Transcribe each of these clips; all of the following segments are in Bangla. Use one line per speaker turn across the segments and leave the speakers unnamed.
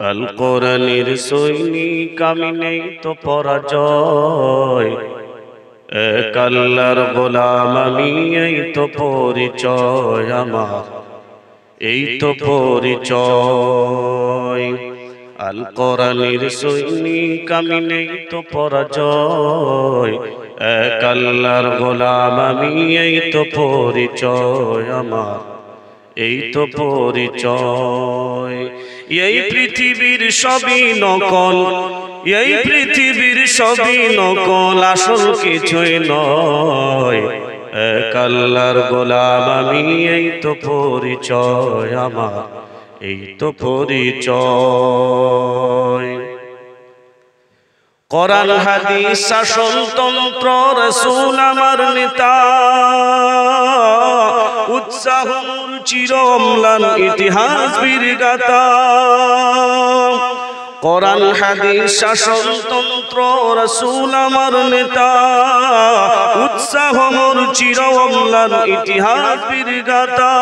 আল কোরআনের সৈনিক আমি নেই তো পরাজয়, এক আল্লাহর গোলাম আমি, এই তো পরিচয় আমার, এই তো পরিচয়। আল কোরআনের সৈনিক আমি নেই তো পরাজয়, এক আল্লাহর গোলাম আমি, এই তো পরিচয় আমার, এই তো পরিচয়। এই পৃথিবীর সবই নকল, এই পৃথিবীর সবই নকল, আসল কিছুই নয়, এক আল্লাহর গোলাম আমি, এই তো পরিচয় আমার, এই তো পরিচয়। কোরআন হাদিস শাসনতন্ত্র রাসূল আমার নেতা, উৎসাহ চির অম্লান ইতিহাস বীরগাথা। কোরআন হাদিস শাসনতন্ত্র রাসূল আমার নেতা, উৎসাহ মোর চির অম্লান ইতিহাস বীরগাথা।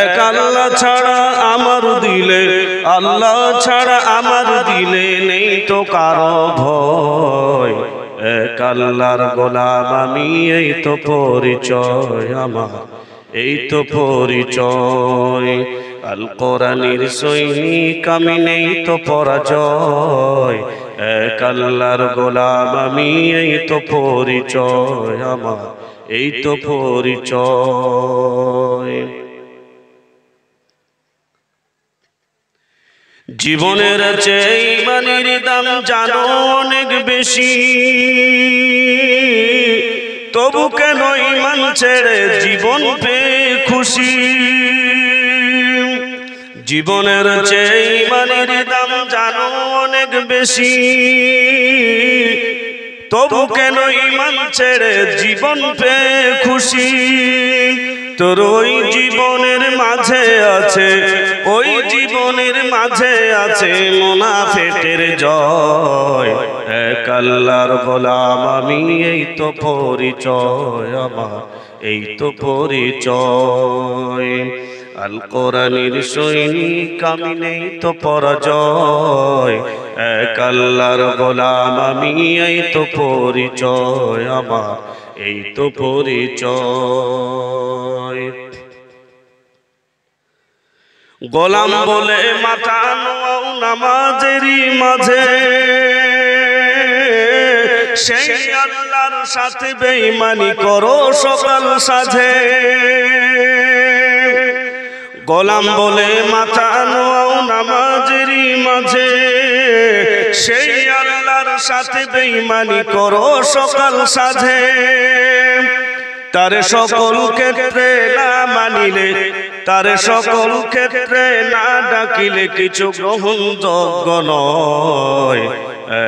এক আল্লাহ ছাড়া আমার দিলে, আল্লাহ ছাড়া আমার দিলে নেই তো কারো ভয়, এক আল্লাহর গোলাম আমি, এই তো পরিচয় আমার, এই তো পরিচয়। আল কোরআনের সৈনিক আমি নেই তো পরাজয়, এক আল্লাহর গোলাম আমি, এই তো পরিচয় আমার, এই তো পরিচয়। জীবনের চেয়ে ইমানের দাম জানো অনেক বেশি, তবু কেন ইমান ছেড়ে জীবন পেয়ে খুশি। জীবনের চেয়ে ইমানের দাম জানো অনেক বেশি, তবু কেন ইমান ছেড়ে জীবন পেয়ে খুশি। তোর ওই জীবনের মাঝে আছে, ওই জীবনের মাঝে আছে মুনাফিকের জয়, এক আল্লাহর গোলাম আমি, এই তো পরিচয় আমার, এই তো পরিচয়। আল কোরআনের সৈনিক আমি নেই তো পরাজয়, এক আল্লাহর গোলাম আমি, এই তো পরিচয় আমার, এই তো পরিচয়। গোলাম বলে মাথা নোয়াও নামাজেরই মাঝে, সেই আল্লাহর সাথে বেঈমানি করো সকাল সাজে। গোলাম বলে মাথা নোয়াও নামাজেরই মাঝে, সেই আল্লাহর সাথে বেঈমানি করো সকাল সাজে। তার সকল ক্ষেত্রে না মানিলে, তার সকল ক্ষেত্রে না ডাকিলে কিছু গ্রহণযোগ্য নয়,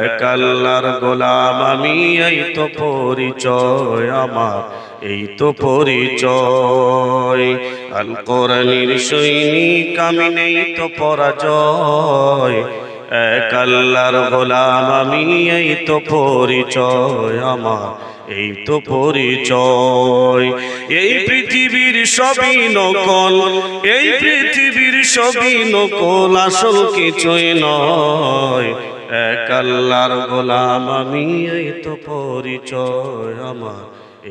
এক আল্লাহর গোলাম আমি, এই তো পরিচয় আমার, এই তো পরিচয়। আল কোরআনের সৈনিক আমি নেই তো পরাজয়, এক আল্লাহর গোলাম আমি, এই তো পরিচয় আমার, এই তো পরিচয়। এই পৃথিবীর সবই নকল, এই পৃথিবীর সবই নকল, আসল কিছুই নয়, এক আল্লাহর গোলাম আমি, এই তো পরিচয় আমার,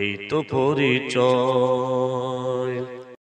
এই তো পরিচয়।